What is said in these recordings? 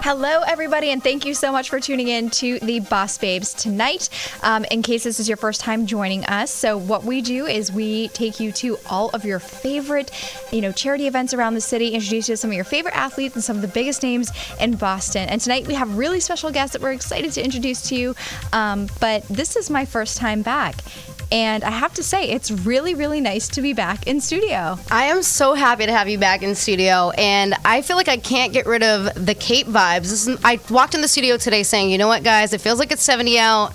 Hello, everybody, and thank you so much for tuning in to the BosBabes tonight. In case this is your first time joining us, so what we do is we take you to all of your favorite, charity events around the city, introduce you to some of your favorite athletes and some of the biggest names in Boston. And tonight we have really special guests that we're excited to introduce to you. But this is my first time back. And I have to say, it's really, really nice to be back in studio. I am so happy to have you back in studio, and I feel like I can't get rid of the cape vibes. I walked in the studio today saying, you know what, guys, it feels like it's 70 out.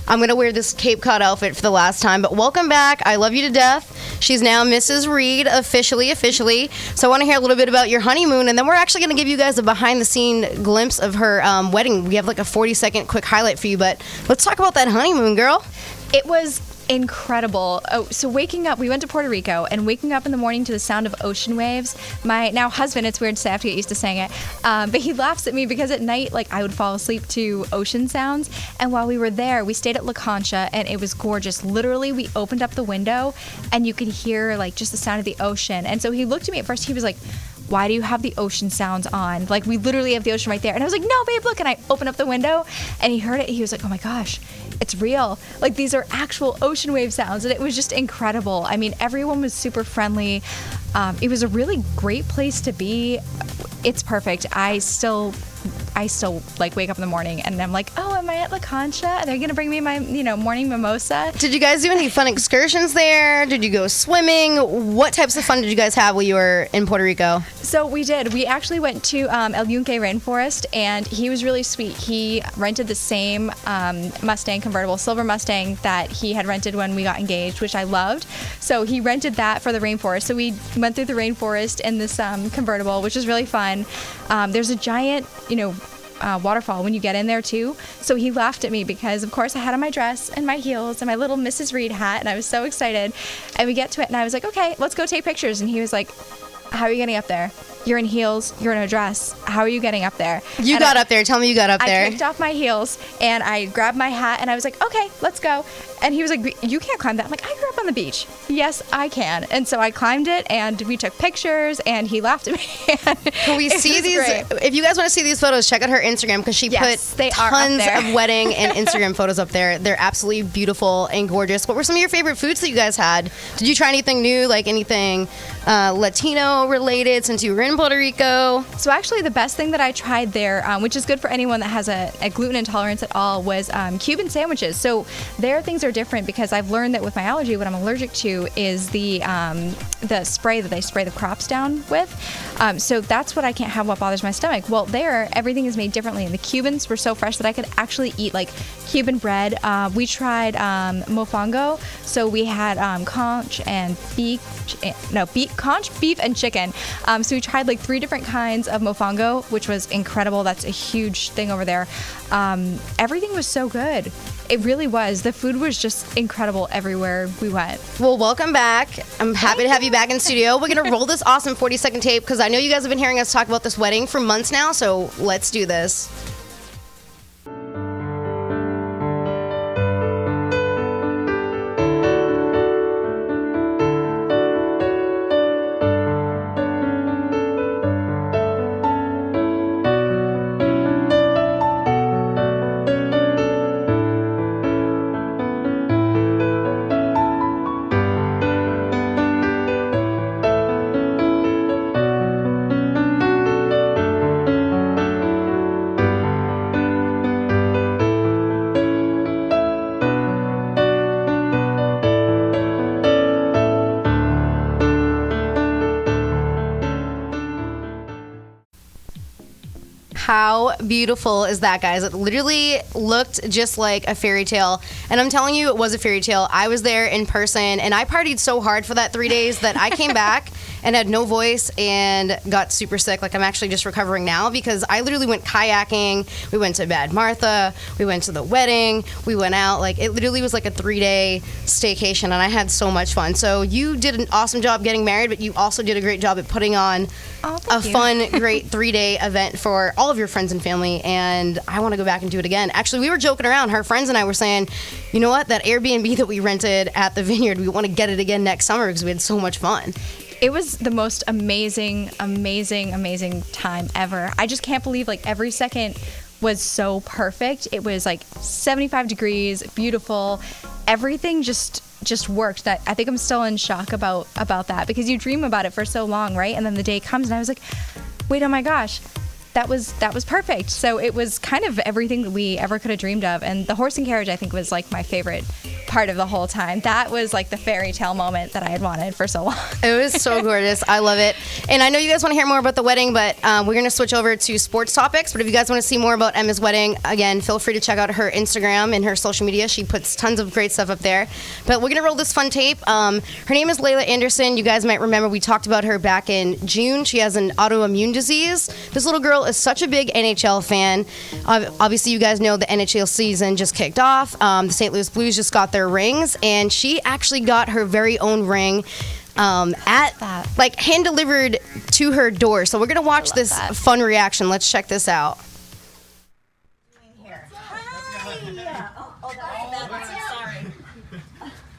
I'm going to wear this Cape Cod outfit for the last time, but welcome back. I love you to death. She's now Mrs. Reid, officially. So I want to hear a little bit about your honeymoon, and then we're actually going to give you guys a behind-the-scene glimpse of her wedding. We have like a 40-second quick highlight for you, but let's talk about that honeymoon, girl. It was incredible. So waking up, we went to Puerto Rico, and waking up in the morning to the sound of ocean waves. My now husband, it's weird to say, I have to get used to saying it, but he laughs at me because at night, I would fall asleep to ocean sounds. And while we were there, we stayed at La Concha, and it was gorgeous. Literally, we opened up the window, and you could hear just the sound of the ocean. And so he looked at me at first. He was like, "Why do you have the ocean sounds on? We literally have the ocean right there." And I was like, "No, babe, look." And I opened up the window, and he heard it. He was like, "Oh my gosh, it's real. These are actual ocean wave sounds." And it was just incredible. I mean, everyone was super friendly. It was a really great place to be. It's perfect. I still wake up in the morning and I'm like, "Oh, am I at La Concha? Are they going to bring me my, morning mimosa?" Did you guys do any fun excursions there? Did you go swimming? What types of fun did you guys have while you were in Puerto Rico? So we did. We actually went to El Yunque Rainforest, and he was really sweet. He rented the same Mustang convertible, silver Mustang, that he had rented when we got engaged, which I loved. So he rented that for the rainforest. So we went through the rainforest in this convertible, which was really fun. There's a giant, waterfall when you get in there too. So he laughed at me because, of course, I had on my dress and my heels and my little Mrs. Reid hat, and I was so excited. And we get to it, and I was like, "Okay, let's go take pictures." And he was like, "How are you getting up there? You're in heels, you're in a dress. How are you getting up there?" You got up there. Tell me you got up there. I kicked off my heels, and I grabbed my hat, and I was like, "Okay, let's go." And he was like, "You can't climb that." I'm like, "I grew up on the beach." "Yes, I can." And so I climbed it, and we took pictures, and he laughed at me. Can we see these? Great. If you guys want to see these photos, check out her Instagram, because she put tons of wedding and Instagram photos up there. They're absolutely beautiful and gorgeous. What were some of your favorite foods that you guys had? Did you try anything new, anything Latino related, since you were in Puerto Rico? So actually, the best thing that I tried there, which is good for anyone that has a gluten intolerance at all, was Cuban sandwiches. So their things are different, because I've learned that with my allergy, what I'm allergic to is the spray that they spray the crops down with. So that's what I can't have, what bothers my stomach. Well, there, everything is made differently, and the Cubans were so fresh that I could actually eat Cuban bread. We tried mofongo, so we had conch and conch, beef, and chicken. So we tried 3 different kinds of mofongo, which was incredible. That's a huge thing over there. Everything was so good. It really was. The food was just incredible everywhere we went. Well, welcome back. I'm happy to have you back in studio. We're going to roll this awesome 40-second tape, because I know you guys have been hearing us talk about this wedding for months now, so let's do this. How beautiful is that, guys? It literally looked just like a fairy tale. And I'm telling you, it was a fairy tale. I was there in person, and I partied so hard for that 3 days that I came back and had no voice and got super sick. I'm actually just recovering now, because I literally went kayaking. We went to Bad Martha. We went to the wedding. We went out. It literally was a 3-day staycation, and I had so much fun. So you did an awesome job getting married, but you also did a great job at putting on fun, great 3-day event for all of your friends and family, and I want to go back and do it again. Actually, we were joking around. Her friends and I were saying, you know what, that Airbnb that we rented at the Vineyard, we want to get it again next summer because we had so much fun. It was the most amazing time ever. I just can't believe like every second was so perfect. It was like 75 degrees, beautiful. Everything just worked. That I think I'm still in shock about that, because you dream about it for so long, right? And then the day comes and I was like, wait, oh my gosh, that was perfect. So it was kind of everything that we ever could have dreamed of. And the horse and carriage, I think, was like my favorite part of the whole time. That was like the fairy tale moment that I had wanted for so long. It was so gorgeous. I love it. And I know you guys want to hear more about the wedding, but we're going to switch over to sports topics. But if you guys want to see more about Emma's wedding, again, feel free to check out her Instagram and her social media. She puts tons of great stuff up there. But we're going to roll this fun tape. Her name is Layla Anderson. You guys might remember we talked about her back in June. She has an autoimmune disease. This little girl is such a big NHL fan. Obviously, you guys know the NHL season just kicked off. The St. Louis Blues just got their rings, and she actually got her very own ring hand delivered to her door. So we're gonna watch this fun reaction. Let's check this out.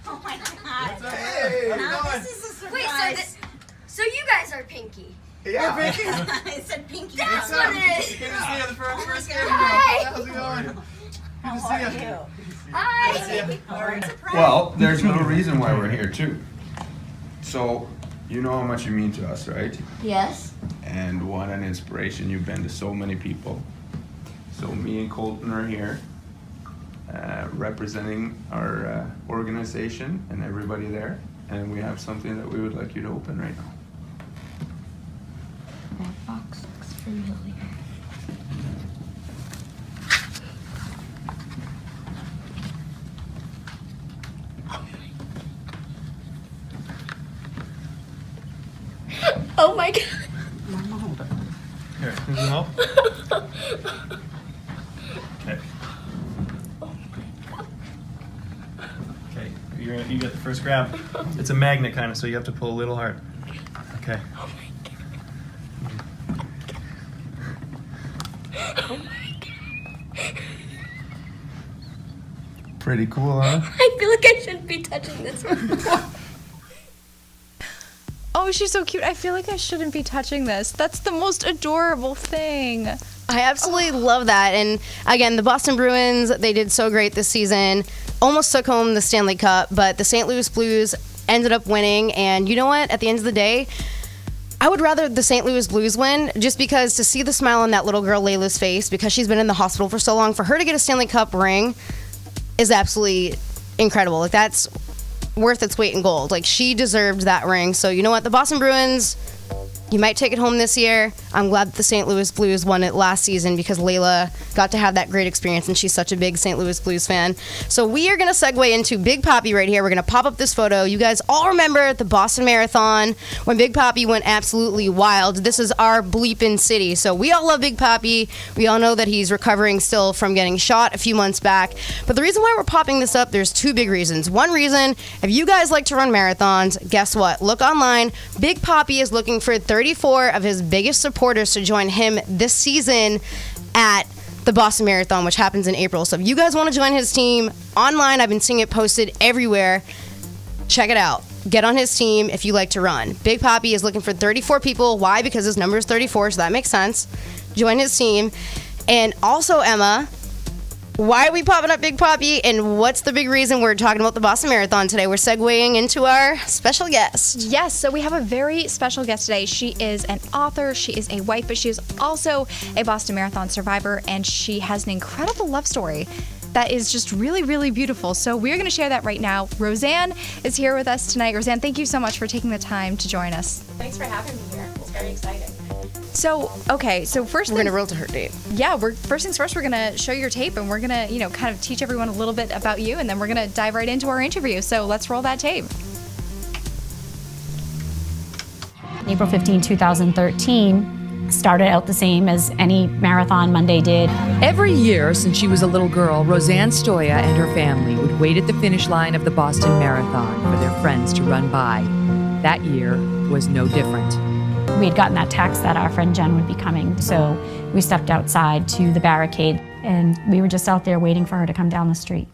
Oh my God. Hey, this is a surprise. So you guys are Pinky. Yeah. I said Pinky. That's what it is. Good to see you the first game. Hi. How's it going? Good to see you. Hi. Well, there's no reason why we're here too. So, you know how much you mean to us, right? Yes. And what an inspiration you've been to so many people. So me and Colton are here, representing our organization and everybody there. And we have something that we would like you to open right now. That box looks familiar. Oh my God. Here, can you help? Okay. Okay, you get the first grab. It's a magnet kind of, so you have to pull a little hard. Okay. Oh my God. Pretty cool, huh? I feel like I shouldn't be touching this one. Oh, she's so cute. I feel like I shouldn't be touching this. That's the most adorable thing. I absolutely love that. And again, the Boston Bruins, they did so great this season. Almost took home the Stanley Cup, but the St. Louis Blues ended up winning. And you know what? At the end of the day, I would rather the St. Louis Blues win, just because to see the smile on that little girl Layla's face, because she's been in the hospital for so long, for her to get a Stanley Cup ring is absolutely incredible. Like, that's worth its weight in gold. Like, she deserved that ring. So you know what? The Boston Bruins, you might take it home this year. I'm glad that the St. Louis Blues won it last season, because Layla got to have that great experience, and she's such a big St. Louis Blues fan. So we are going to segue into Big Papi right here. We're going to pop up this photo. You guys all remember the Boston Marathon when Big Papi went absolutely wild. This is our bleepin' city. So we all love Big Papi. We all know that he's recovering still from getting shot a few months back. But the reason why we're popping this up, there's two big reasons. One reason, if you guys like to run marathons, guess what? Look online. Big Papi is looking for 34 of his biggest supporters to join him this season at the Boston Marathon, which happens in April. So if you guys want to join his team online, I've been seeing it posted everywhere. Check it out. Get on his team if you like to run. Big Papi is looking for 34 people. Why? Because his number is 34, so that makes sense. Join his team. And also, Emma, why are we popping up Big Papi, and what's the big reason we're talking about the Boston Marathon today? We're segueing into our special guest. Yes, so we have a very special guest today. She is an author, she is a wife, but she is also a Boston Marathon survivor, and she has an incredible love story that is just really, really beautiful. So we're going to share that right now. Roseann is here with us tonight. Roseann, thank you so much for taking the time to join us. Thanks for having me here. It's very exciting. So, okay, so first We're going to roll to her tape. Yeah, first things first, we're going to show your tape, and we're going to, kind of teach everyone a little bit about you, and then we're going to dive right into our interview. So let's roll that tape. April 15, 2013 started out the same as any marathon Monday did. Every year since she was a little girl, Roseann Sdoia and her family would wait at the finish line of the Boston Marathon for their friends to run by. That year was no different. We had gotten that text that our friend Jen would be coming, so we stepped outside to the barricade, and we were just out there waiting for her to come down the street.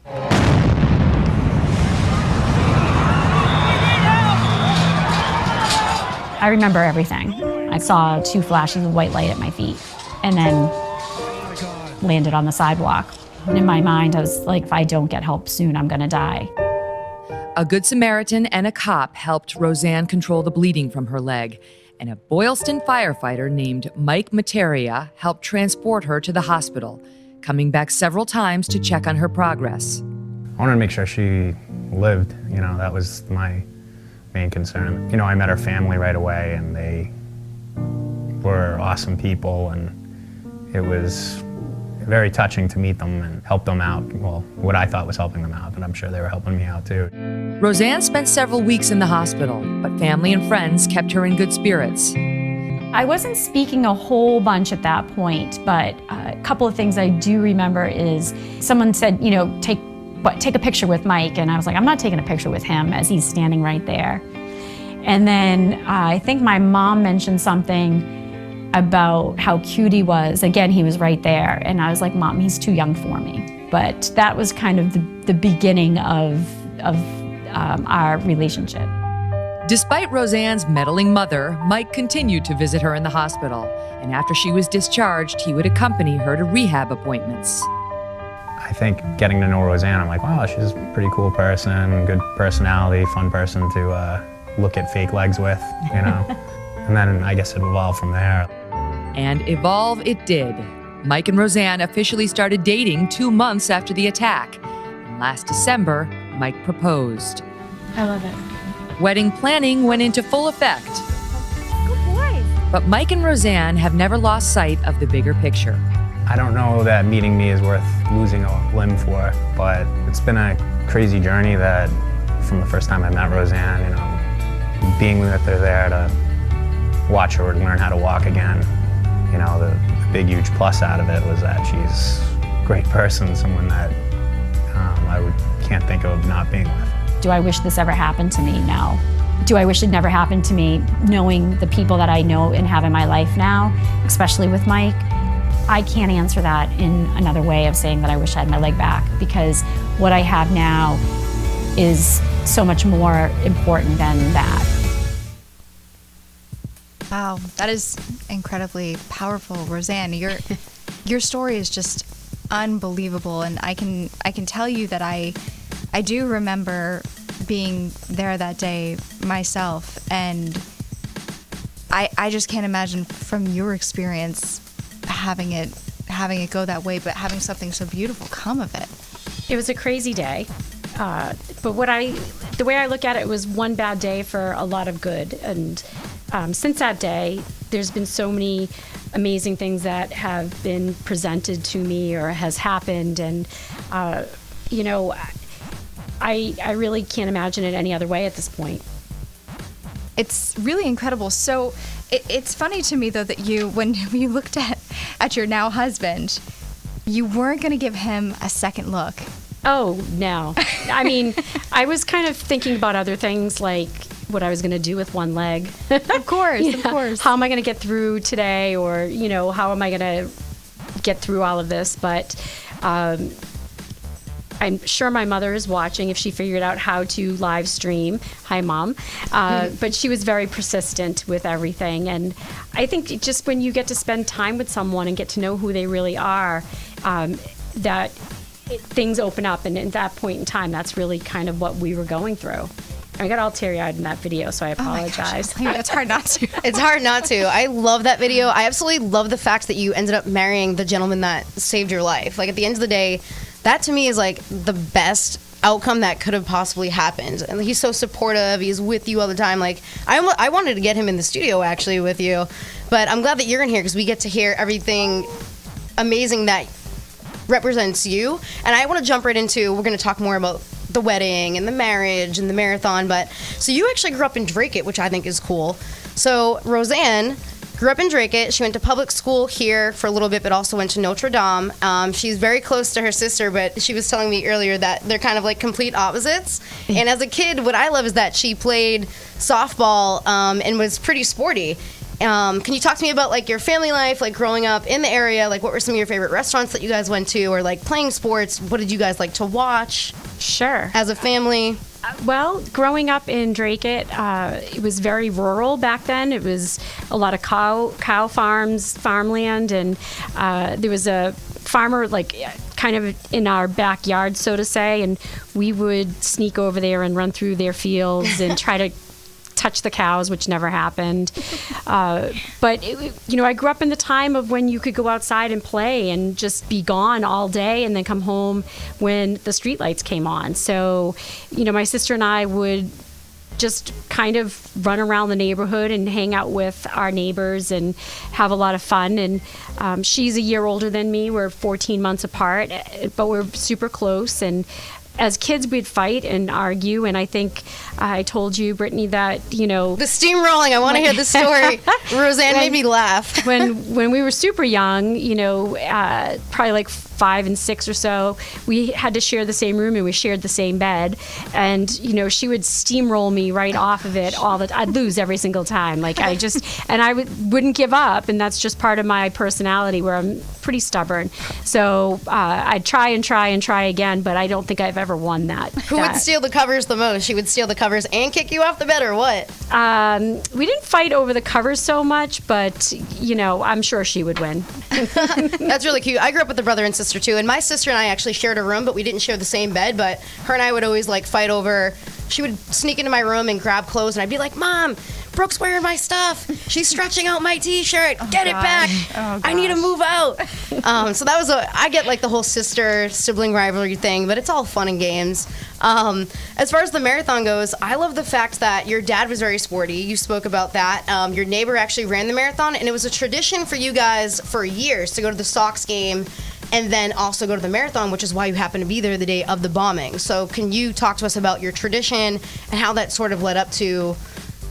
I remember everything. I saw 2 flashes of white light at my feet and then landed on the sidewalk. And in my mind, I was like, if I don't get help soon, I'm gonna die. A Good Samaritan and a cop helped Roseann control the bleeding from her leg, and a Boylston firefighter named Mike Materia helped transport her to the hospital, coming back several times to check on her progress. I wanted to make sure she lived, that was my main concern. I met her family right away, and they were awesome people, and it was very touching to meet them and help them out. Well, what I thought was helping them out, but I'm sure they were helping me out too. Roseann spent several weeks in the hospital, but family and friends kept her in good spirits. I wasn't speaking a whole bunch at that point, but a couple of things I do remember is someone said, take a picture with Mike, and I was like, I'm not taking a picture with him as he's standing right there. And then I think my mom mentioned something about how cute he was. Again, he was right there, and I was like, Mom, he's too young for me. But that was kind of the beginning of our relationship. Despite Roseann's meddling mother, Mike continued to visit her in the hospital, and after she was discharged, he would accompany her to rehab appointments. I think getting to know Roseann, I'm like, wow, she's a pretty cool person, good personality, fun person to look at fake legs with, And then I guess it evolved from there. And evolve it did. Mike and Roseann officially started dating 2 months after the attack. And last December, Mike proposed. I love it. Wedding planning went into full effect. Good boy. But Mike and Roseann have never lost sight of the bigger picture. I don't know that meeting me is worth losing a limb for, but it's been a crazy journey that from the first time I met Roseann, being with her there to watch her learn how to walk again, the big, huge plus out of it was that she's a great person, someone that can't think of not being with. Do I wish this ever happened to me? No. Do I wish it never happened to me, knowing the people that I know and have in my life now, especially with Mike? I can't answer that in another way of saying that I wish I had my leg back, because what I have now is so much more important than that. Wow, that is incredibly powerful, Roseann. Your story is just unbelievable, and I can tell you that I do remember being there that day myself, and I just can't imagine from your experience having it go that way, but having something so beautiful come of it. It was a crazy day, but the way I look at it was one bad day for a lot of good, and since that day, there's been so many amazing things that have been presented to me or has happened, and I really can't imagine it any other way at this point. It's really incredible. So it's funny to me, though, that when you looked at your now husband, you weren't going to give him a second look. Oh, no. I mean, I was kind of thinking about other things, like what I was going to do with one leg. Of course, of course. How am I going to get through today, or, how am I going to get through all of this? But I'm sure my mother is watching if she figured out how to live stream. Hi, Mom. But she was very persistent with everything. And I think just when you get to spend time with someone and get to know who they really are, things open up. And at that point in time, that's really kind of what we were going through. I got all teary-eyed in that video, so I apologize. Oh my gosh, it's hard not to. It's hard not to. I love that video. I absolutely love the fact that you ended up marrying the gentleman that saved your life. Like, at the end of the day, that to me is like the best outcome that could have possibly happened. And he's so supportive. He's with you all the time. Like, I wanted to get him in the studio actually with you, but I'm glad that you're in here because we get to hear everything amazing that represents you. And I want to jump right into, we're going to talk more about the wedding and the marriage and the marathon. But so you actually grew up in Drake, which I think is cool. So Roseann grew up in Drake. She went to public school here for a little bit, but also went to Notre Dame. She's very close to her sister, but she was telling me earlier that they're kind of like complete opposites. And as a kid, what I love is that she played softball and was pretty sporty. Can you talk to me about like your family life, like growing up in the area? Like, what were some of your favorite restaurants that you guys went to, or like playing sports? What did you guys like to watch? Sure. As a family? Well, growing up in Dracut, it was very rural back then. It was a lot of cow farms, farmland, and there was a farmer like kind of in our backyard, so to say, and we would sneak over there and run through their fields and try to touch the cows, which never happened. But I grew up in the time of when you could go outside and play and just be gone all day and then come home when the street lights came on. So, my sister and I would just kind of run around the neighborhood and hang out with our neighbors and have a lot of fun. And she's a year older than me. We're 14 months apart, but we're super close. And as kids, we'd fight and argue, and I think I told you, Brittany, that, The steamrolling, I want to hear the story. Roseann made me laugh. when we were super young, probably like 5 and 6 or so, we had to share the same room and we shared the same bed. And, she would steamroll me right off of it I'd lose every single time. Like and I wouldn't give up. And that's just part of my personality where I'm pretty stubborn. So I'd try and try and try again, but I don't think I've ever won that. Who would steal the covers the most? She would steal the covers and kick you off the bed, or what? We didn't fight over the covers so much, but, I'm sure she would win. That's really cute. I grew up with a brother and sister too, and my sister and I actually shared a room, but we didn't share the same bed. But her and I would always like fight over. She would sneak into my room and grab clothes, and I'd be like, "Mom, Brooke's wearing my stuff. She's stretching out my T-shirt. Get it back. I need to move out." So that was I get like the whole sibling rivalry thing, but it's all fun and games. As far as the marathon goes, I love the fact that your dad was very sporty. You spoke about that. Your neighbor actually ran the marathon, and it was a tradition for you guys for years to go to the Sox game and then also go to the marathon, which is why you happened to be there the day of the bombing. So can you talk to us about your tradition and how that sort of led up to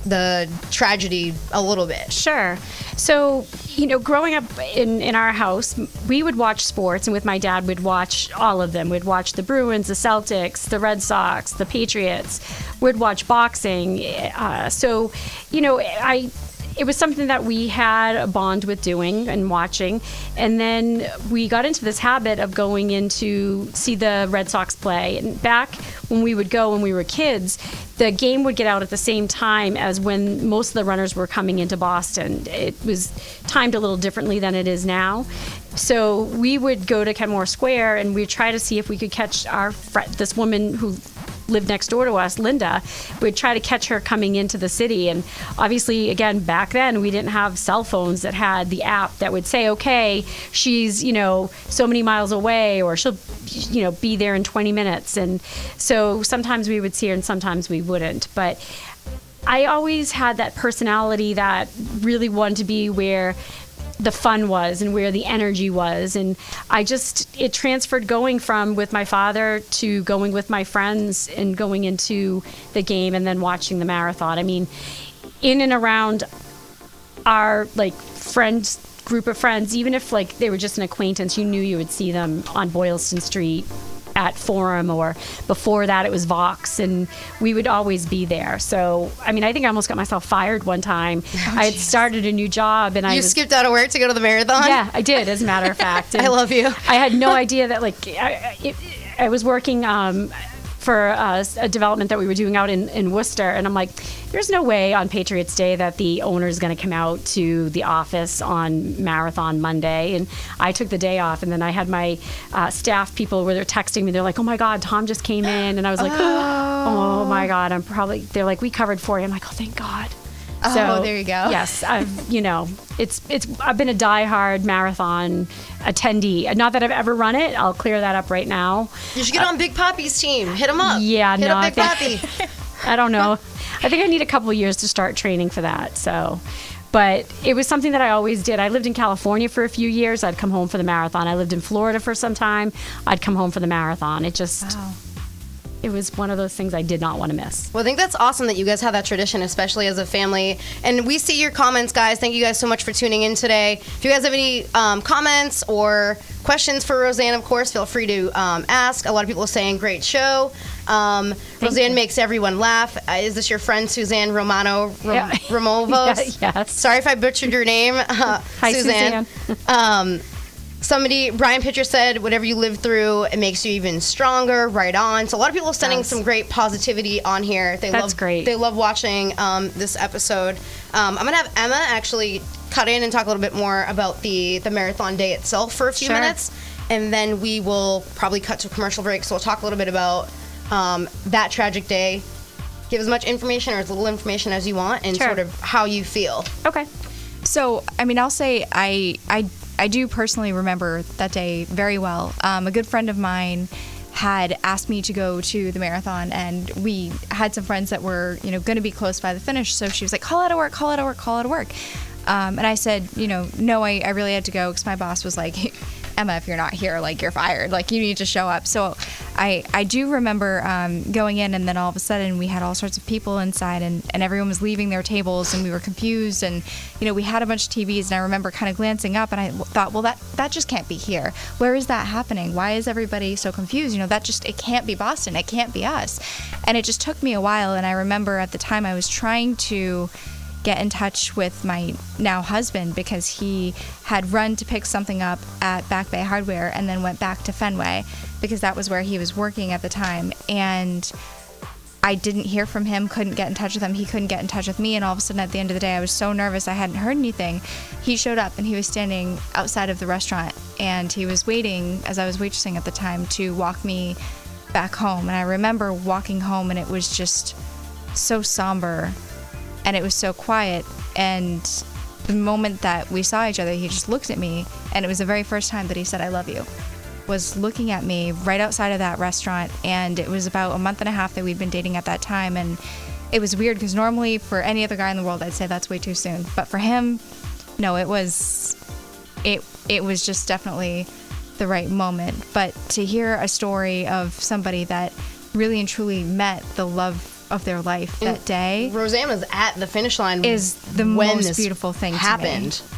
the tragedy a little bit? Sure. So, growing up in our house, we would watch sports, and with my dad, we'd watch all of them. We'd watch the Bruins, the Celtics, the Red Sox, the Patriots. We'd watch boxing. It was something that we had a bond with doing and watching. And then we got into this habit of going in to see the Red Sox play. And back when we would go when we were kids, the game would get out at the same time as when most of the runners were coming into Boston. It was timed a little differently than it is now. So we would go to Kenmore Square and we'd try to see if we could catch this woman who lived next door to us, Linda. We'd try to catch her coming into the city. And obviously, again, back then, we didn't have cell phones that had the app that would say, okay, she's, so many miles away, or she'll, be there in 20 minutes. And so sometimes we would see her and sometimes we wouldn't. But I always had that personality that really wanted to be where the fun was and where the energy was. And it transferred going from with my father to going with my friends and going into the game and then watching the marathon. I mean, in and around our group of friends, even if they were just an acquaintance, you knew you would see them on Boylston Street at Forum, or before that it was Vox, and we would always be there. So, I mean, I think I almost got myself fired one time. I had started a new job, and You skipped out of work to go to the marathon? Yeah, I did, as a matter of fact. I love you. I had no idea that, I was working for a development that we were doing out in Worcester, and I'm like, there's no way on Patriots Day that the owner is going to come out to the office on Marathon Monday. And I took the day off, and then I had my staff people where they're texting me. They're like, "Oh my God, Tom just came in," and I was like, "Oh my God, they're like, we covered for you." I'm like, "Oh, thank God." So, there you go. Yes, I've been a diehard marathon attendee. Not that I've ever run it. I'll clear that up right now. You should get on Big Poppy's team. Hit him up. Yeah, Hit up Big Poppy. I don't know. I think I need a couple of years to start training for that. So, but it was something that I always did. I lived in California for a few years. I'd come home for the marathon. I lived in Florida for some time. I'd come home for the marathon. It was one of those things I did not want to miss. Well, I think that's awesome that you guys have that tradition, especially as a family. And we see your comments, guys. Thank you guys so much for tuning in today. If you guys have any comments or questions for Roseann, of course, feel free to ask. A lot of people are saying, great show. Roseann makes everyone laugh. Is this your friend, Suzanne Romano Romovos? Yes. Sorry if I butchered your name, Hi, Suzanne. So Brian Pitcher said, whatever you live through, it makes you even stronger, right on. So a lot of people are sending some great positivity on here. That's great. They love watching this episode. I'm going to have Emma actually cut in and talk a little bit more about the marathon day itself for a few minutes. And then we will probably cut to a commercial break. So we'll talk a little bit about that tragic day. Give as much information or as little information as you want and sort of how you feel. Okay. So, I mean, I'll say I do personally remember that day very well. A good friend of mine had asked me to go to the marathon, and we had some friends that were, going to be close by the finish. So she was like, call out of work. And I said, no, I really had to go because my boss was like, Emma, if you're not here, like, you're fired. Like, you need to show up. So I do remember going in, and then all of a sudden we had all sorts of people inside, and everyone was leaving their tables, and we were confused. And, we had a bunch of TVs, and I remember kind of glancing up, and I thought, well, that just can't be here. Where is that happening? Why is everybody so confused? It can't be Boston. It can't be us. And it just took me a while, and I remember at the time I was trying to get in touch with my now husband because he had run to pick something up at Back Bay Hardware and then went back to Fenway because that was where he was working at the time. And I didn't hear from him, couldn't get in touch with him. He couldn't get in touch with me. And all of a sudden at the end of the day, I was so nervous. I hadn't heard anything. He showed up and he was standing outside of the restaurant and he was waiting, as I was waitressing at the time, to walk me back home. And I remember walking home and it was just so somber. And it was so quiet, and the moment that we saw each other, he just looked at me, and it was the very first time that he said, I love you, was looking at me right outside of that restaurant, and it was about a month and a half that we'd been dating at that time, and it was weird, because normally for any other guy in the world, I'd say that's way too soon, but for him, no, it was just definitely the right moment. But to hear a story of somebody that really and truly met the love of their life that day. Roseann was at the finish line is the most beautiful thing happened. To me.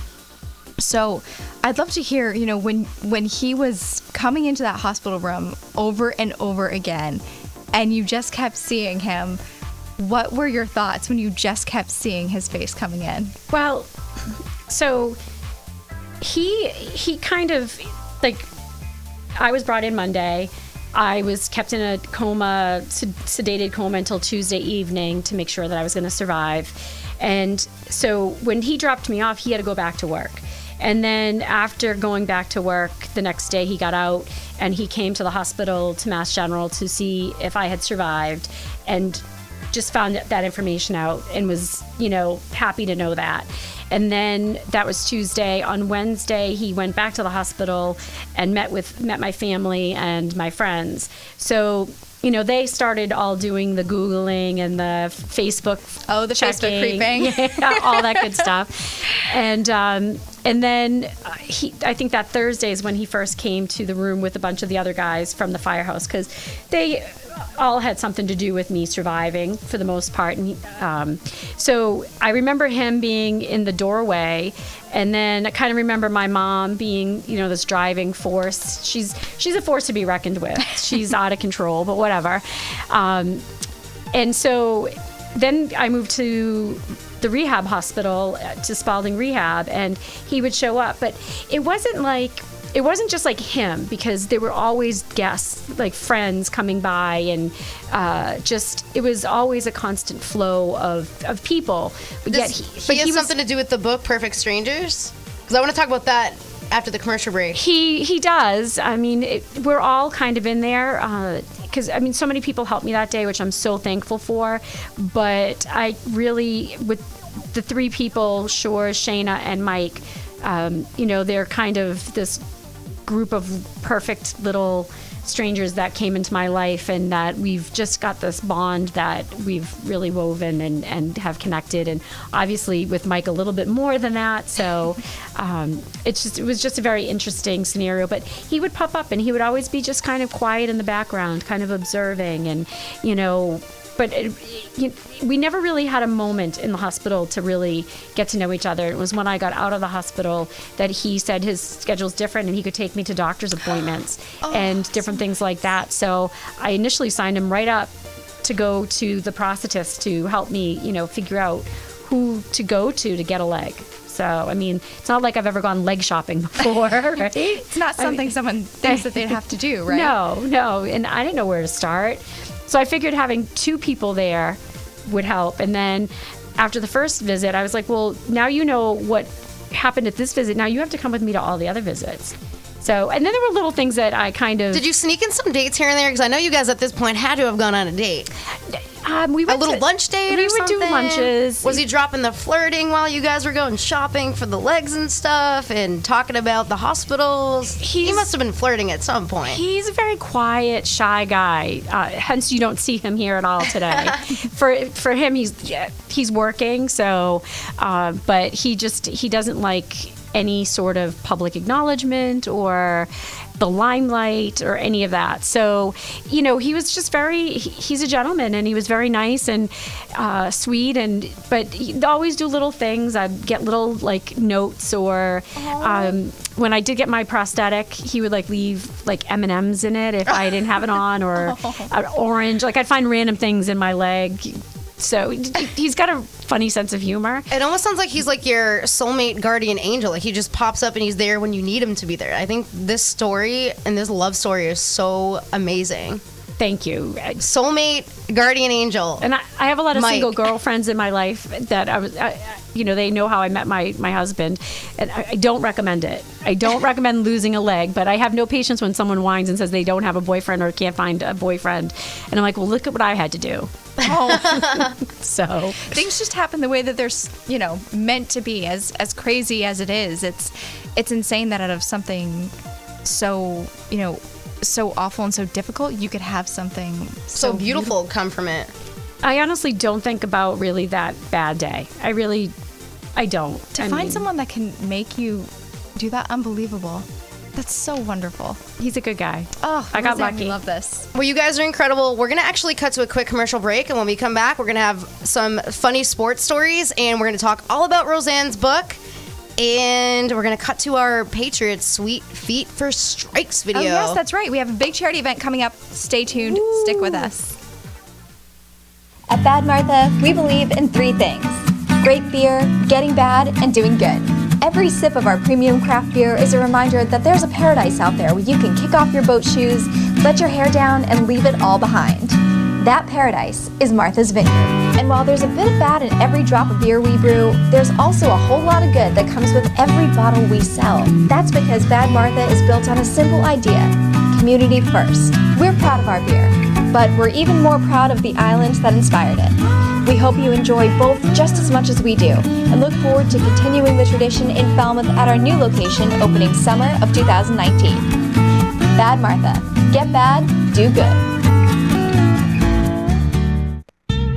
So I'd love to hear, when he was coming into that hospital room over and over again, and you just kept seeing him, what were your thoughts when you just kept seeing his face coming in? Well, so he kind of, like, I was brought in Monday. I was kept in a coma, sedated coma until Tuesday evening to make sure that I was going to survive. And so when he dropped me off, he had to go back to work. And then after going back to work the next day, he got out and he came to the hospital, to Mass General, to see if I had survived, and just found that information out and was, happy to know that. And then that was Tuesday. On Wednesday, he went back to the hospital and met my family and my friends. So, they started all doing the Googling and the Facebook. Oh, the checking. Facebook creeping. Yeah, all that good stuff. And then I think that Thursday is when he first came to the room with a bunch of the other guys from the firehouse, because they all had something to do with me surviving for the most part. And so I remember him being in the doorway, and then I kind of remember my mom being, this driving force. She's a force to be reckoned with. She's out of control, but whatever. And so then I moved to the rehab hospital, to Spalding Rehab, and he would show up. But it wasn't just like him, because there were always guests, like friends coming by, and it was always a constant flow of people. But he has something to do with the book Perfect Strangers? Because I want to talk about that after the commercial break. He does. I mean, we're all kind of in there. Because, so many people helped me that day, which I'm so thankful for. But I really, with the three people, Shore, Shayna, and Mike, they're kind of this group of perfect little strangers that came into my life, and that we've just got this bond that we've really woven and have connected, and obviously with Mike a little bit more than that. So it was just a very interesting scenario. But he would pop up and he would always be just kind of quiet in the background, kind of observing, and but we never really had a moment in the hospital to really get to know each other. It was when I got out of the hospital that he said his schedule's different and he could take me to doctor's appointments and different things like that. So I initially signed him right up to go to the prosthetist to help me, figure out who to go to get a leg. So, I mean, it's not like I've ever gone leg shopping before, right? It's not something someone thinks that they'd have to do, right? No. And I didn't know where to start. So I figured having 2 people there would help. And then after the first visit, I was like, well, now you know what happened at this visit. Now you have to come with me to all the other visits. So, and then there were little things that I kind of... Did you sneak in some dates here and there? Because I know you guys at this point had to have gone on a date. We went a little lunch date or something? We would do lunches. Was he dropping the flirting while you guys were going shopping for the legs and stuff and talking about the hospitals? He must have been flirting at some point. He's a very quiet, shy guy. Hence, you don't see him here at all today. For him, he's working. So, but he doesn't like any sort of public acknowledgement or the limelight or any of that. So, he was just he's a gentleman, and he was very nice and sweet, but he'd always do little things. I'd get little notes, or when I did get my prosthetic, he would leave M&Ms in it if I didn't have it on, or an orange. I'd find random things in my leg. So he's got a funny sense of humor. It almost sounds like he's like your soulmate guardian angel. He just pops up and he's there when you need him to be there. I think this story and this love story is so amazing. Thank you. Soulmate guardian angel. And I have a lot of single girlfriends in my life that they know how I met my husband, and I don't recommend it. I don't recommend losing a leg, but I have no patience when someone whines and says they don't have a boyfriend or can't find a boyfriend. And I'm like, well, look at what I had to do. So things just happen the way that they're meant to be. As crazy as it is, it's insane that out of something so so awful and so difficult, you could have something so beautiful come from it. I honestly don't think about really that bad day. I don't. To find someone that can make you do that, unbelievable. That's so wonderful. He's a good guy. Oh, I got lucky. I love this. Well, you guys are incredible. We're going to actually cut to a quick commercial break, and when we come back, we're going to have some funny sports stories, and we're going to talk all about Roseann's book, and we're going to cut to our Patriots Sweet Feet for Strikes video. Oh, yes, that's right. We have a big charity event coming up. Stay tuned. Ooh. Stick with us. At Bad Martha, we believe in 3 things: great beer, getting bad, and doing good. Every sip of our premium craft beer is a reminder that there's a paradise out there where you can kick off your boat shoes, let your hair down, and leave it all behind. That paradise is Martha's Vineyard. And while there's a bit of bad in every drop of beer we brew, there's also a whole lot of good that comes with every bottle we sell. That's because Bad Martha is built on a simple idea: community first. We're proud of our beer, but we're even more proud of the island that inspired it. We hope you enjoy both just as much as we do, and look forward to continuing the tradition in Falmouth at our new location opening summer of 2019. Bad Martha. Get bad, do good.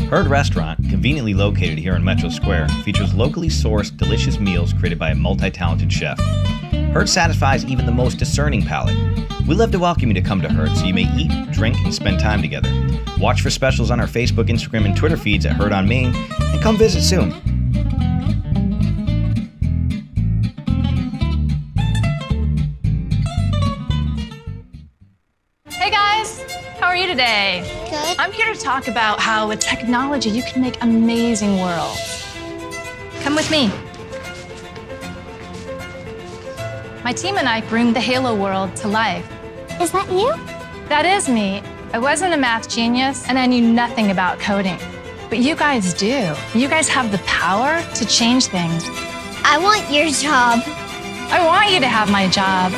Herd Restaurant, conveniently located here in Metro Square, features locally sourced, delicious meals created by a multi-talented chef. Herd satisfies even the most discerning palate. We love to welcome you to come to Herd so you may eat, drink, and spend time together. Watch for specials on our Facebook, Instagram, and Twitter feeds at Herd on Main, and come visit soon. Hey guys, how are you today? Good. I'm here to talk about how with technology you can make amazing worlds. Come with me. My team and I groomed the Halo world to life. Is that you? That is me. I wasn't a math genius and I knew nothing about coding. But you guys do. You guys have the power to change things. I want your job. I want you to have my job.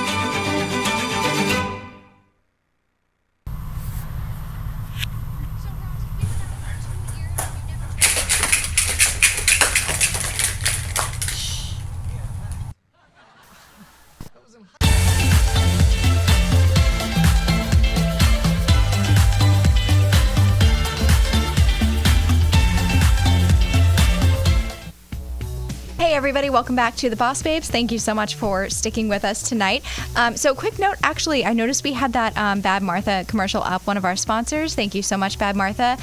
Hey everybody, welcome back to the Boss Babes. Thank you so much for sticking with us tonight. So quick note, actually, I noticed we had that Bad Martha commercial up, one of our sponsors. Thank you so much, Bad Martha.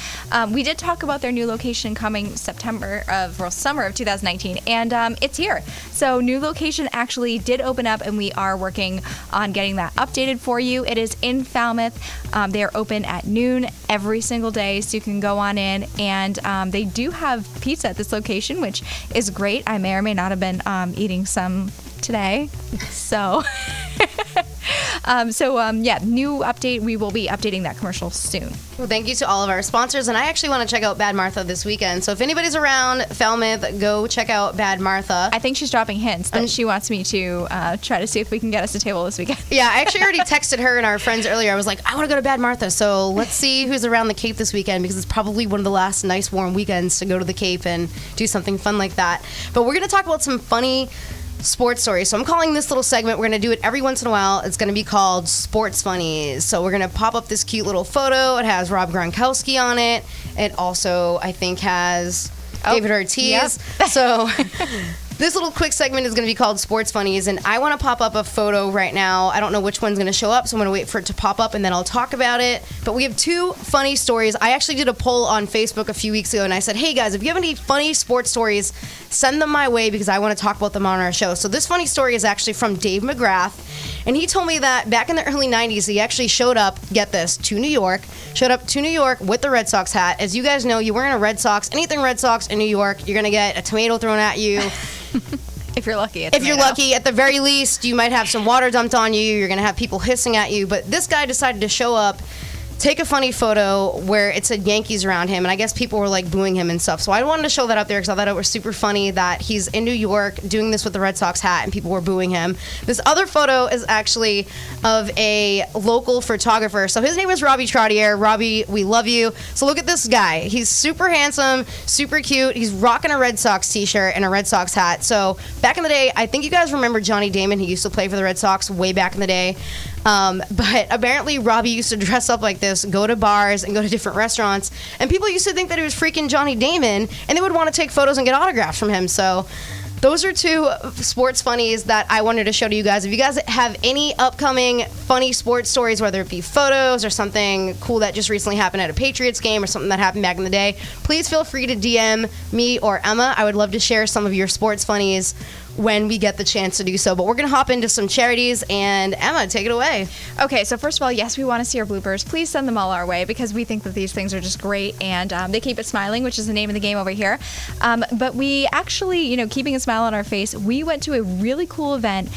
We did talk about their new location coming summer of 2019, and it's here. So new location actually did open up, and we are working on getting that updated for you. It is in Falmouth. They are open at noon every single day, so you can go on in, and they do have pizza at this location, which is great. I may or may may not have been eating some today. So, new update. We will be updating that commercial soon. Well, thank you to all of our sponsors, and I actually want to check out Bad Martha this weekend. So if anybody's around Falmouth, go check out Bad Martha. I think she's dropping hints that she wants me to try to see if we can get us a table this weekend. Yeah, I actually already texted her and our friends earlier. I was like, I want to go to Bad Martha, so let's see who's around the Cape this weekend, because it's probably one of the last nice warm weekends to go to the Cape and do something fun like that. But we're going to talk about some funny sports stories. So I'm calling this little segment, we're going to do it every once in a while, it's going to be called Sports Funnies. So we're going to pop up this cute little photo. It has Rob Gronkowski on it. It also, I think, has David Ortiz. Yep. So this little quick segment is going to be called Sports Funnies, and I want to pop up a photo right now. I don't know which one's going to show up, so I'm going to wait for it to pop up, and then I'll talk about it. But we have two funny stories. I actually did a poll on Facebook a few weeks ago, and I said, hey, guys, if you have any funny sports stories, send them my way, because I want to talk about them on our show. So this funny story is actually from Dave McGrath, and he told me that back in the early 90s, he actually showed up, get this, to New York with the Red Sox hat. As you guys know, you're wearing a Red Sox, anything Red Sox in New York, you're going to get a tomato thrown at you. If you're lucky. If you're lucky, at the very least, you might have some water dumped on you. You're going to have people hissing at you. But this guy decided to show up, take a funny photo where it said Yankees around him, and I guess people were like booing him and stuff. So I wanted to show that up there because I thought it was super funny that he's in New York doing this with the Red Sox hat and people were booing him. This other photo is actually of a local photographer. So his name is Robbie Trottier. Robbie, we love you. So look at this guy. He's super handsome, super cute. He's rocking a Red Sox t-shirt and a Red Sox hat. So back in the day, I think you guys remember Johnny Damon. He used to play for the Red Sox way back in the day. But apparently Robbie used to dress up like this, go to bars and go to different restaurants, and people used to think that he was freaking Johnny Damon, and they would want to take photos and get autographs from him. So those are two sports funnies that I wanted to show to you guys. If you guys have any upcoming funny sports stories, whether it be photos or something cool that just recently happened at a Patriots game or something that happened back in the day, please feel free to DM me or Emma. I would love to share some of your sports funnies when we get the chance to do so. But we're going to hop into some charities, and Emma, take it away. Okay, so first of all, yes, we want to see our bloopers. Please send them all our way because we think that these things are just great, and they keep it smiling, which is the name of the game over here. But we actually, keeping a smile on our face, we went to a really cool event,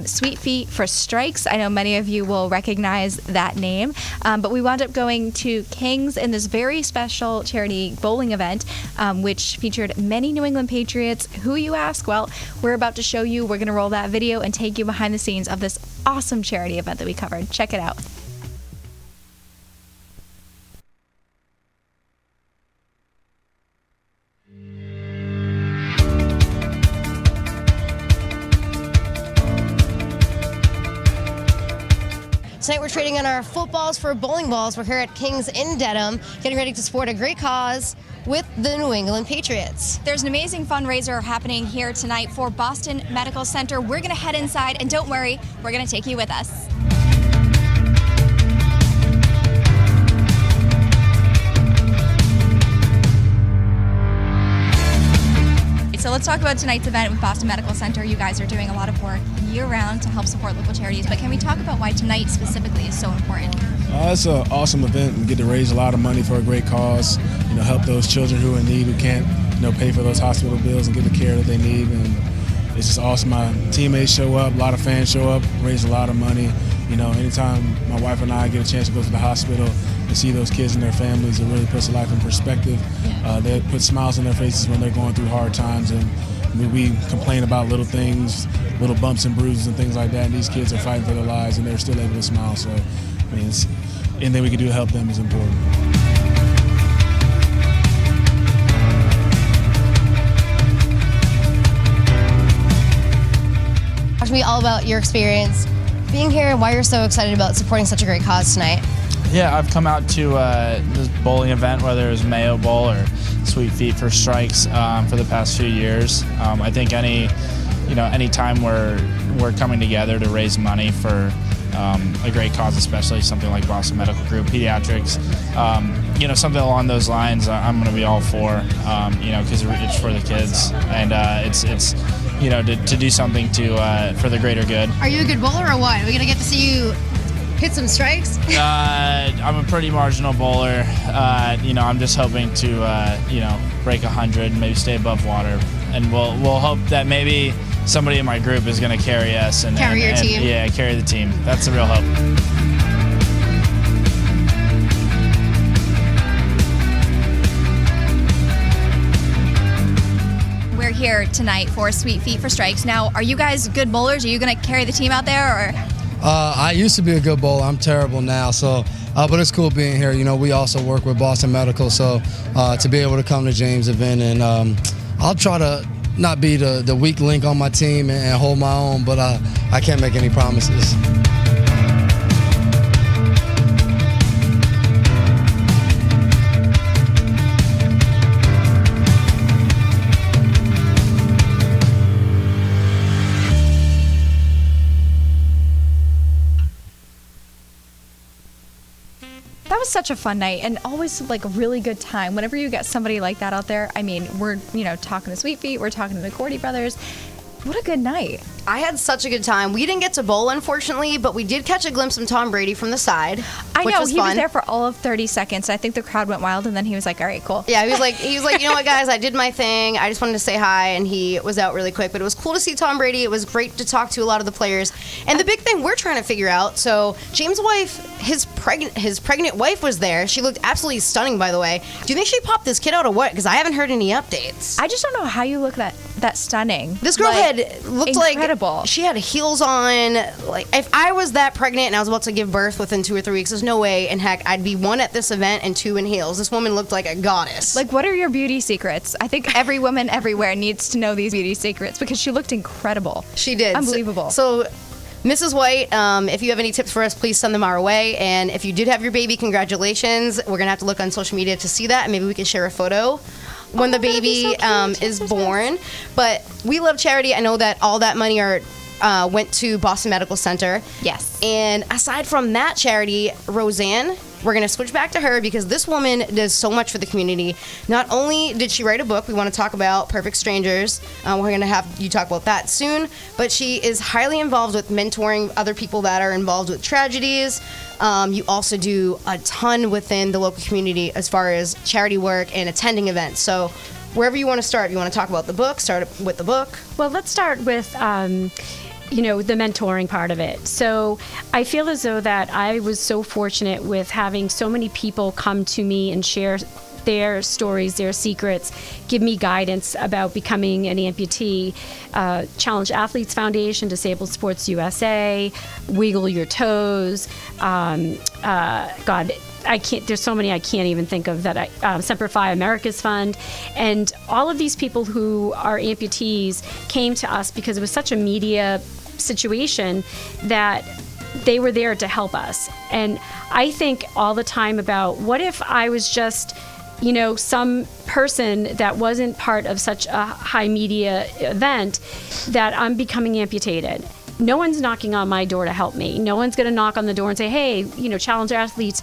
Sweet Feet for Strikes. I know many of you will recognize that name, but we wound up going to King's in this very special charity bowling event, which featured many New England Patriots. Who, you ask? Well, we're about to show you. We're going to roll that video and take you behind the scenes of this awesome charity event that we covered. Check it out. Tonight we're trading in our footballs for bowling balls. We're here at King's in Dedham, getting ready to support a great cause with the New England Patriots. There's an amazing fundraiser happening here tonight for Boston Medical Center. We're going to head inside, and don't worry, we're going to take you with us. So let's talk about tonight's event with Boston Medical Center. You guys are doing a lot of work year-round to help support local charities, but can we talk about why tonight specifically is so important? It's an awesome event. We get to raise a lot of money for a great cause, help those children who are in need, who can't, pay for those hospital bills and get the care that they need. And it's just awesome. My teammates show up, a lot of fans show up, raise a lot of money. Anytime my wife and I get a chance to go to the hospital and see those kids and their families, it really puts life in perspective. They put smiles on their faces when they're going through hard times, and we complain about little things, little bumps and bruises and things like that, and these kids are fighting for their lives and they're still able to smile. So, anything we can do to help them is important. Talk to me all about your experience being here and why you're so excited about supporting such a great cause tonight. Yeah, I've come out to this bowling event, whether it was Mayo Bowl or Sweet Feet for Strikes, for the past few years. I think any time we're coming together to raise money for a great cause, especially something like Boston Medical Group, pediatrics, something along those lines, I'm going to be all for, because it's for the kids, and it's to do something for the greater good. Are you a good bowler or what? Are we going to get to see you hit some strikes? I'm a pretty marginal bowler. I'm just hoping to, break 100, maybe stay above water. and we'll hope that maybe somebody in my group is going to carry us and Carry your team. Yeah, carry the team. That's the real hope. We're here tonight for Sweet Feet for Strikes. Now, are you guys good bowlers? Are you going to carry the team out there, or? I used to be a good bowler. I'm terrible now, so but it's cool being here. You know, we also work with Boston Medical, so to be able to come to James' event, and I'll try to not be the weak link on my team and hold my own, but I can't make any promises. That was such a fun night, and always like a really good time. Whenever you get somebody like that out there, I mean, we're talking to Sweet Feet, we're talking to the Cordy brothers. What a good night. I had such a good time. We didn't get to bowl, unfortunately, but we did catch a glimpse of Tom Brady from the side. I know, was he fun. was there for all of 30 seconds. I think the crowd went wild, and then he was like, all right, cool. Yeah, he was like, you know what, guys, I did my thing. I just wanted to say hi, and he was out really quick. But it was cool to see Tom Brady. It was great to talk to a lot of the players. And the big thing we're trying to figure out, so James' wife, his pregnant wife was there. She looked absolutely stunning, by the way. Do you think she popped this kid out or what? Because I haven't heard any updates. I just don't know how you look that stunning. This girl had looked incredible. Like she had heels on. Like if I was that pregnant and I was about to give birth within 2 or 3 weeks, there's no way in heck I'd be 1 at this event and 2 in heels. This woman looked like a goddess. Like, what are your beauty secrets? I think every woman everywhere needs to know these beauty secrets because she looked incredible. She did. Unbelievable. So Mrs. White, if you have any tips for us, please send them our way. And if you did have your baby, congratulations. We're going to have to look on social media to see that, and maybe we can share a photo when the baby is born. But we love charity. I know that all that money went to Boston Medical Center. Yes. And aside from that charity, Roseann, we're going to switch back to her because this woman does so much for the community. Not only did she write a book, we want to talk about Perfect Strangers. We're going to have you talk about that soon. But she is highly involved with mentoring other people that are involved with tragedies. You also do a ton within the local community as far as charity work and attending events. So wherever you want to start, you want to talk about the book, start with the book. Well, let's start with the mentoring part of it. So I feel as though that I was so fortunate with having so many people come to me and share their stories, their secrets, give me guidance about becoming an amputee. Challenge Athletes Foundation, Disabled Sports USA, Wiggle Your Toes, there's so many I can't even think of that. Semper Fi America's Fund, and all of these people who are amputees came to us because it was such a media situation that they were there to help us. And I think all the time about what if I was just some person that wasn't part of such a high media event that I'm becoming amputated. No one's knocking on my door to help me. No one's going to knock on the door and say, hey, Challenge Athletes,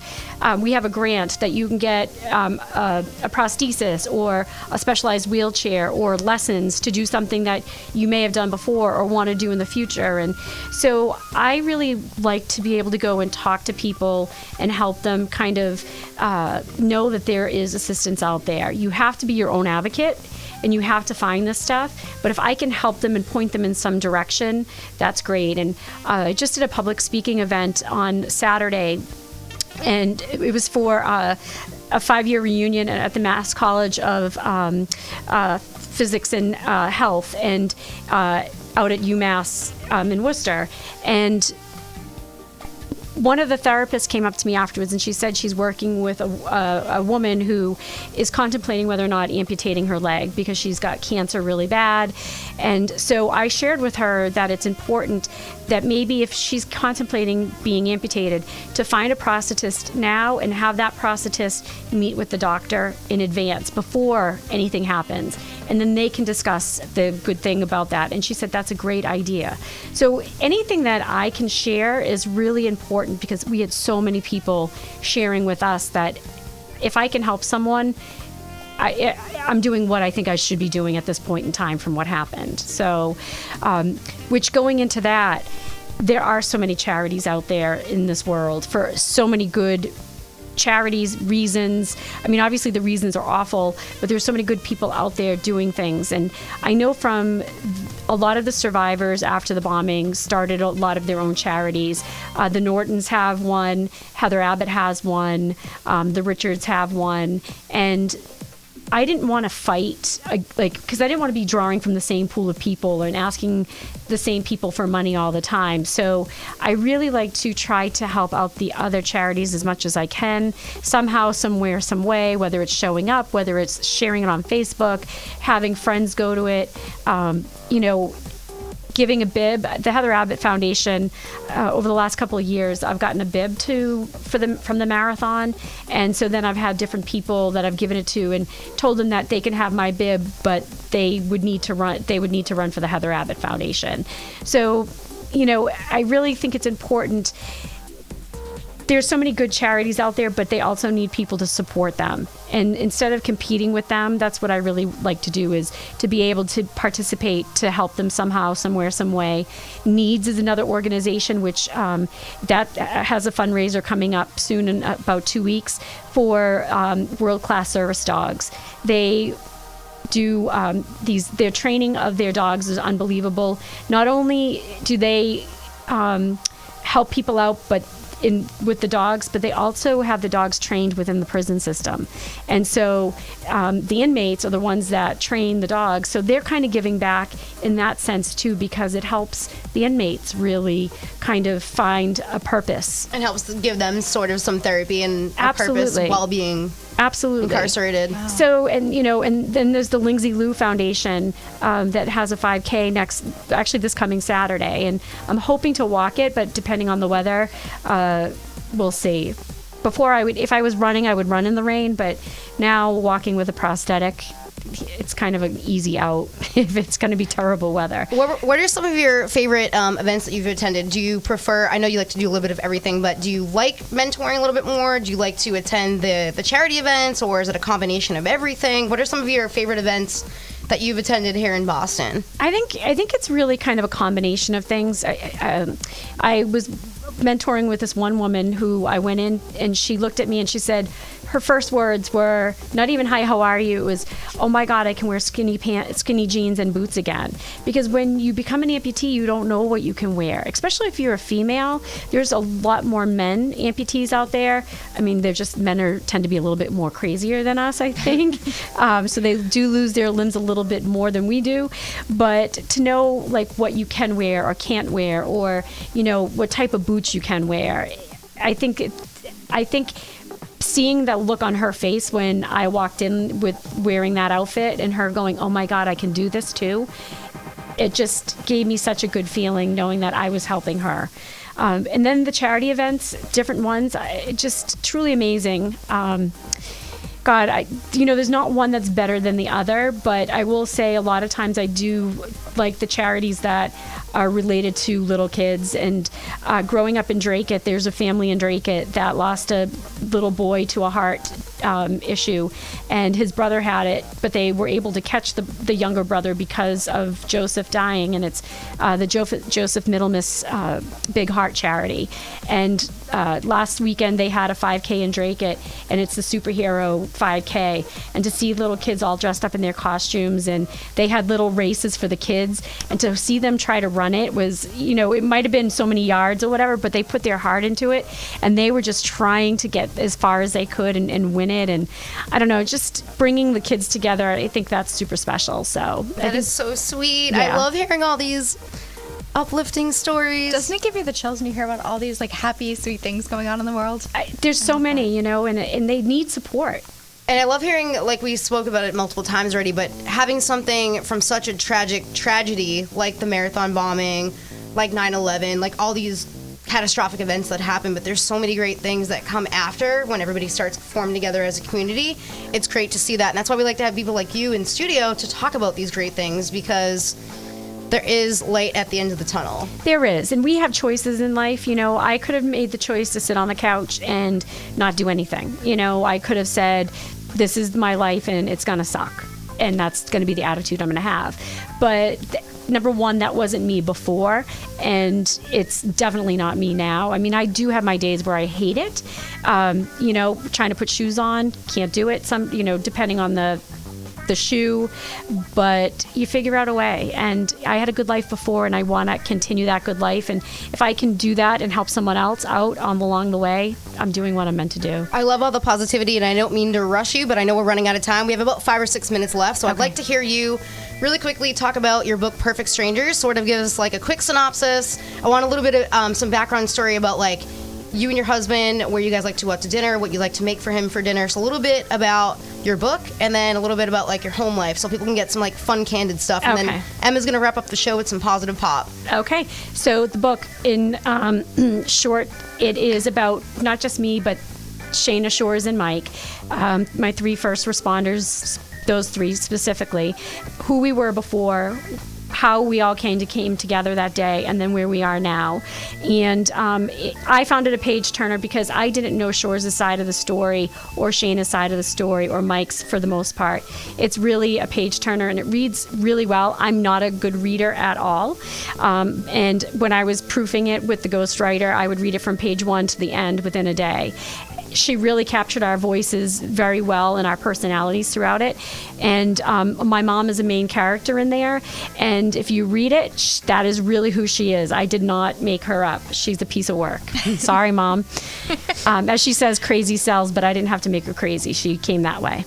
we have a grant that you can get a prosthesis or a specialized wheelchair or lessons to do something that you may have done before or want to do in the future. And so I really like to be able to go and talk to people and help them kind of know that there is assistance out there. You have to be your own advocate, and you have to find this stuff. But if I can help them and point them in some direction, that's great. And I just did a public speaking event on Saturday, and it was for a 5-year reunion at the Mass College of Physics and Health, and out at UMass in Worcester. And one of the therapists came up to me afterwards, and she said she's working with a woman who is contemplating whether or not amputating her leg because she's got cancer really bad. And so I shared with her that it's important that maybe if she's contemplating being amputated, to find a prosthetist now and have that prosthetist meet with the doctor in advance before anything happens. And then they can discuss the good thing about that. And she said that's a great idea. So anything that I can share is really important because we had so many people sharing with us that if I can help someone, I'm doing what I think I should be doing at this point in time from what happened. So, which going into that, there are so many charities out there in this world for so many good charities, reasons. I mean, obviously the reasons are awful, but there's so many good people out there doing things. And I know from a lot of the survivors after the bombing started a lot of their own charities. The Nortons have one, Heather Abbott has one, the Richards have one, and I didn't want to fight, because I didn't want to be drawing from the same pool of people and asking the same people for money all the time. So I really like to try to help out the other charities as much as I can, somehow, somewhere, some way, whether it's showing up, whether it's sharing it on Facebook, having friends go to it, giving a bib. The Heather Abbott Foundation, over the last couple of years, I've gotten a bib from the marathon, and so then I've had different people that I've given it to and told them that they can have my bib, but they would need to run for the Heather Abbott Foundation. So, I really think it's important. There's so many good charities out there, but they also need people to support them. And instead of competing with them, that's what I really like to do, is to be able to participate, to help them somehow, somewhere, some way. Needs is another organization which that has a fundraiser coming up soon in about 2 weeks for world-class service dogs. They do their training of their dogs is unbelievable. Not only do they help people out, but with the dogs, but they also have the dogs trained within the prison system. And so the inmates are the ones that train the dogs. So they're kind of giving back in that sense too, because it helps the inmates really kind of find a purpose. And helps give them sort of some therapy and a purpose while being incarcerated. Wow. So, and then there's the Lindsay Lou Foundation that has a 5K this coming Saturday. And I'm hoping to walk it, but depending on the weather, we'll see. Before if I was running, I would run in the rain, but now walking with a prosthetic, it's kind of an easy out if it's going to be terrible weather. What are some of your favorite events that you've attended? Do you prefer, I know you like to do a little bit of everything, but do you like mentoring a little bit more? Do you like to attend the charity events, or is it a combination of everything? What are some of your favorite events that you've attended here in Boston? I think it's really kind of a combination of things. I was mentoring with this one woman who I went in, and she looked at me and she said, her first words were not even "Hi, how are you?" It was, "Oh my God, I can wear skinny jeans and boots again." Because when you become an amputee, you don't know what you can wear. Especially if you're a female, there's a lot more men amputees out there. I mean, men tend to be a little bit more crazier than us, I think. So they do lose their limbs a little bit more than we do. But to know like what you can wear or can't wear, or what type of boots you can wear, I think seeing that look on her face when I walked in with wearing that outfit and her going, "Oh my God, I can do this too," it just gave me such a good feeling knowing that I was helping her. And then the charity events, different ones, just truly amazing. God, there's not one that's better than the other, but I will say a lot of times I do like the charities that are related to little kids. And growing up in Dracut, there's a family in Dracut that lost a little boy to a heart issue, and his brother had it, but they were able to catch the younger brother because of Joseph dying, and it's the Joseph Middlemiss Big Heart charity. And last weekend they had a 5K in Dracut, and it's the superhero 5K, and to see little kids all dressed up in their costumes, and they had little races for the kids, and to see them try to run it was, it might have been so many yards or whatever, but they put their heart into it, and they were just trying to get as far as they could and win it. And I don't know, just bringing the kids together, I think that's super special. So that is so sweet. Yeah. I love hearing all these uplifting stories. Doesn't it give you the chills when you hear about all these like happy, sweet things going on in the world? There's so many, and they need support. And I love hearing, like we spoke about it multiple times already, but having something from such a tragic tragedy like the marathon bombing, like 9/11, like all these catastrophic events that happen, but there's so many great things that come after when everybody starts forming together as a community. It's great to see that, and that's why we like to have people like you in studio to talk about these great things, because there is light at the end of the tunnel. There is, and we have choices in life. I could have made the choice to sit on the couch and not do anything. I could have said, this is my life and it's gonna suck, and that's gonna be the attitude I'm gonna have. But number one, that wasn't me before, and it's definitely not me now. I mean, I do have my days where I hate it. You know, trying to put shoes on, can't do it. Some, you know, depending on the shoe, but you figure out a way. And I had a good life before, and I want to continue that good life. And if I can do that and help someone else out along the way, I'm doing what I'm meant to do. I love all the positivity, and I don't mean to rush you, but I know we're running out of time. We have about 5 or 6 minutes left, so I'd like to hear you really quickly talk about your book, Perfect Strangers. Sort of give us like a quick synopsis. I want a little bit of some background story about like you and your husband, where you guys like to go out to dinner, what you like to make for him for dinner. So a little bit about your book, and then a little bit about like your home life, so people can get some like fun, candid stuff. And then Emma's gonna wrap up the show with some positive pop. Okay, so the book, in short, it is about not just me, but Shayna Shores and Mike, my 3 first responders, those 3 specifically, who we were before, how we all came together that day, and then where we are now. And I found it a page turner because I didn't know Shores' side of the story or Shayna's side of the story or Mike's for the most part. It's really a page turner, and it reads really well. I'm not a good reader at all. And when I was proofing it with the ghostwriter, I would read it from page 1 to the end within a day. She really captured our voices very well and our personalities throughout it. And my mom is a main character in there. And if you read it, that is really who she is. I did not make her up. She's a piece of work. Sorry, Mom. As she says, crazy sells, but I didn't have to make her crazy. She came that way.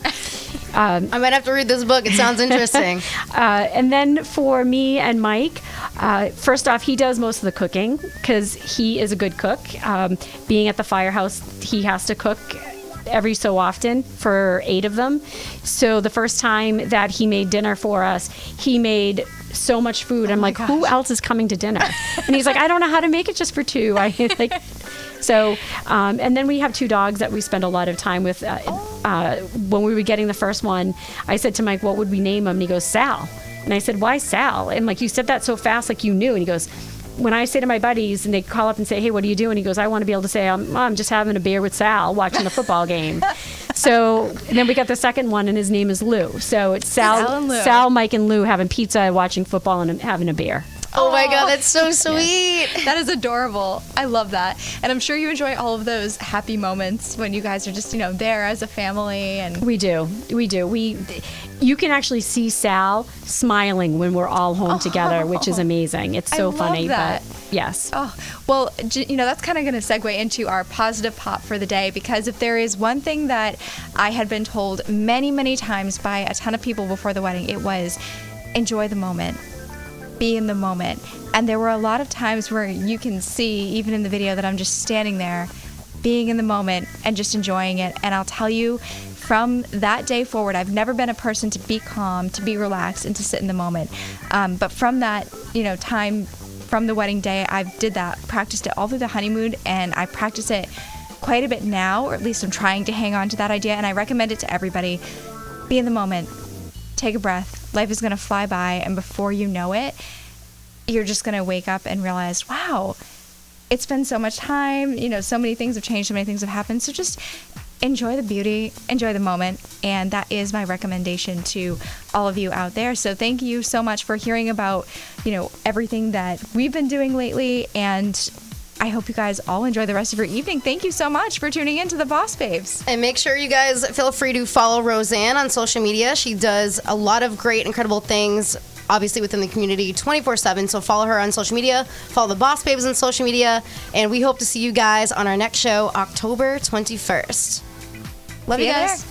I might have to read this book. It sounds interesting. And then for me and Mike, first off, he does most of the cooking because he is a good cook. Being at the firehouse, he has to cook every so often for 8 of them. So the first time that he made dinner for us, he made so much food. I'm like, who else is coming to dinner? And he's like, I don't know how to make it just for 2. So, and then we have 2 dogs that we spend a lot of time with. When we were getting the first one, I said to Mike, what would we name him? And he goes, Sal. And I said, why Sal? And like, you said that so fast, like you knew. And he goes, when I say to my buddies and they call up and say, hey, what are you doing? He goes, I want to be able to say, I'm just having a beer with Sal watching the football game. So then we got the second one, and his name is Lou. So it's Sal, Mike, and Lou having pizza, watching football, and having a beer. Oh my God, that's so sweet. Yeah. That is adorable. I love that. And I'm sure you enjoy all of those happy moments when you guys are just, there as a family. And we do. You can actually see Sal smiling when we're all home together, which is amazing. It's so funny. That. But yes. Oh, well, that's kind of going to segue into our positive pop for the day, because if there is one thing that I had been told many, many times by a ton of people before the wedding, it was enjoy the moment. Be in the moment. And there were a lot of times where you can see, even in the video, that I'm just standing there being in the moment and just enjoying it. And I'll tell you, from that day forward, I've never been a person to be calm, to be relaxed, and to sit in the moment. But from that time, from the wedding day, I did that, practiced it all through the honeymoon, and I practice it quite a bit now, or at least I'm trying to hang on to that idea, and I recommend it to everybody. Be in the moment. Take a breath. Life is going to fly by, and before you know it, you're just going to wake up and realize, wow, it's been so much time, so many things have changed, so many things have happened. So just enjoy the beauty, enjoy the moment, and that is my recommendation to all of you out there. So thank you so much for hearing about, everything that we've been doing lately, and I hope you guys all enjoy the rest of your evening. Thank you so much for tuning in to the Boss Babes. And make sure you guys feel free to follow Roseann on social media. She does a lot of great, incredible things, obviously within the community 24/7. So follow her on social media, follow the Boss Babes on social media, and we hope to see you guys on our next show, October 21st. Love you guys.